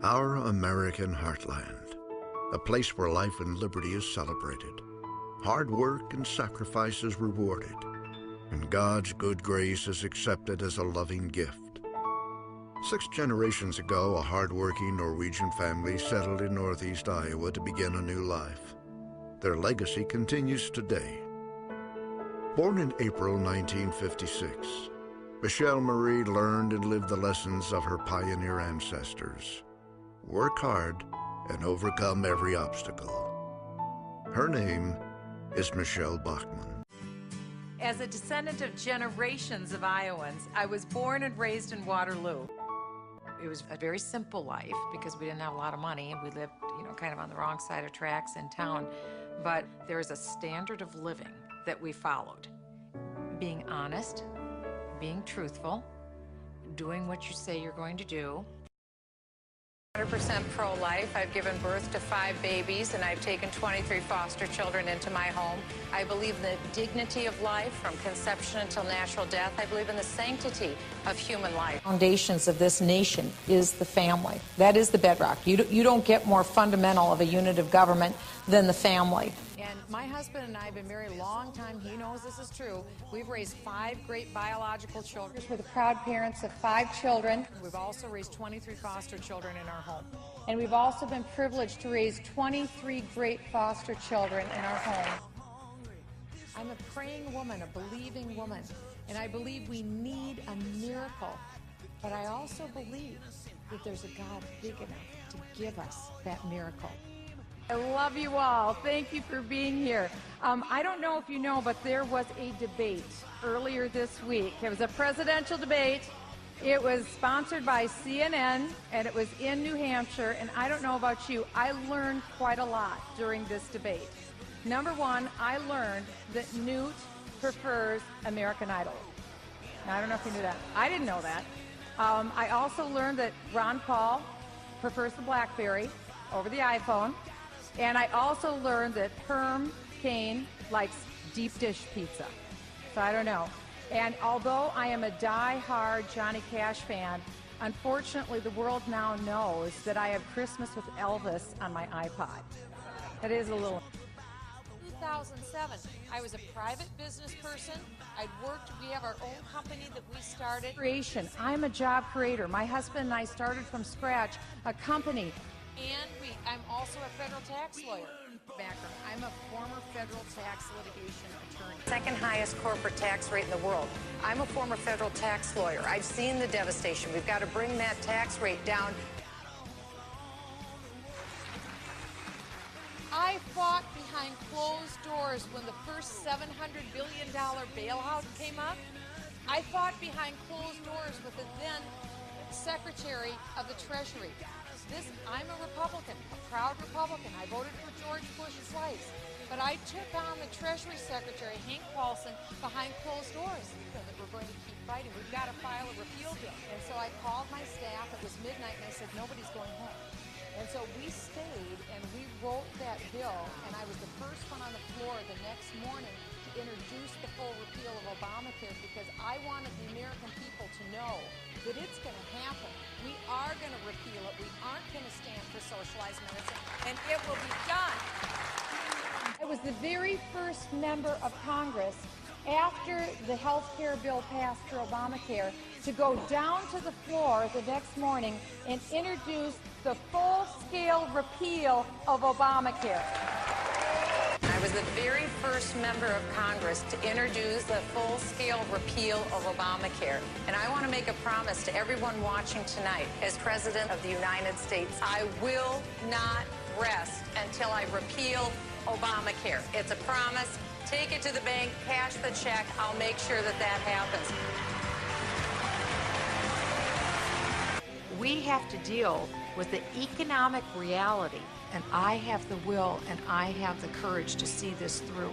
Our American heartland, a place where life and liberty is celebrated, hard work and sacrifice is rewarded, and God's good grace is accepted as a loving gift. 6 generations ago, a hard-working Norwegian family settled in northeast Iowa to begin a new life. Their legacy continues today. Born in April 1956, Michelle Marie learned and lived the lessons of her pioneer ancestors. Work hard and overcome every obstacle. Her name is Michelle Bachmann. As a descendant of generations of Iowans, I was born and raised in Waterloo. It was a very simple life because we didn't have a lot of money and we lived, kind of on the wrong side of tracks in town. But there is a standard of living that we followed. Being honest, being truthful, doing what you say you're going to do. 100% pro-life. I've given birth to 5 babies, and I've taken 23 foster children into my home. I believe in the dignity of life from conception until natural death. I believe in the sanctity of human life. Foundations of this nation is the family. That is the bedrock. You don't get more fundamental of a unit of government than the family. And my husband and I have been married a long time. He knows this is true. We've raised 5 great biological children. We're the proud parents of 5 children. We've also raised 23 foster children in our home. And we've also been privileged to raise 23 great foster children in our home. I'm a praying woman, a believing woman, and I believe we need a miracle. But I also believe that there's a God big enough to give us that miracle. I love you all. Thank you for being here. I don't know if you know, but there was a debate earlier this week. It was a presidential debate. It was sponsored by CNN, and it was in New Hampshire. And I don't know about you, I learned quite a lot during this debate. Number one, I learned that Newt prefers American Idol. Now, I don't know if you knew that. I didn't know that. I also learned that Ron Paul prefers the BlackBerry over the iPhone. And I also learned that Herm Cain likes deep dish pizza. So I don't know. And although I am a die-hard Johnny Cash fan, unfortunately the world now knows that I have Christmas with Elvis on my iPod. That is a little... 2007, I was a private business person. I'd worked, we have our own company that we started. Creation. I'm a job creator. My husband and I started from scratch a company. And I'm also a federal tax lawyer. Background. I'm a former federal tax litigation attorney. Second highest corporate tax rate in the world. I'm a former federal tax lawyer. I've seen the devastation. We've got to bring that tax rate down. I fought behind closed doors when the first $700 billion bailout came up. I fought behind closed doors with the then Secretary of the Treasury. I'm a Republican, a proud Republican. I voted for George Bush twice. But I took on the Treasury Secretary, Hank Paulson, behind closed doors. That we're going to keep fighting. We've got to file a repeal bill. And so I called my staff. It was midnight, and I said, nobody's going home. And so we stayed, and we wrote that bill, and I was the first one on the floor the next morning to introduce the full repeal of Obamacare because I wanted the American people to know that it's going to happen. We are going to repeal it. We aren't going to stand for socialized medicine, and it will be done. I was the very first member of Congress after the health care bill passed for Obamacare to go down to the floor the next morning and introduce the full-scale repeal of Obamacare. I was the very first member of Congress to introduce the full-scale repeal of Obamacare. And I want to make a promise to everyone watching tonight. As President of the United States, I will not rest until I repeal Obamacare. It's a promise. Take it to the bank, cash the check. I'll make sure that that happens. We have to deal with the economic reality, and I have the will and I have the courage to see this through.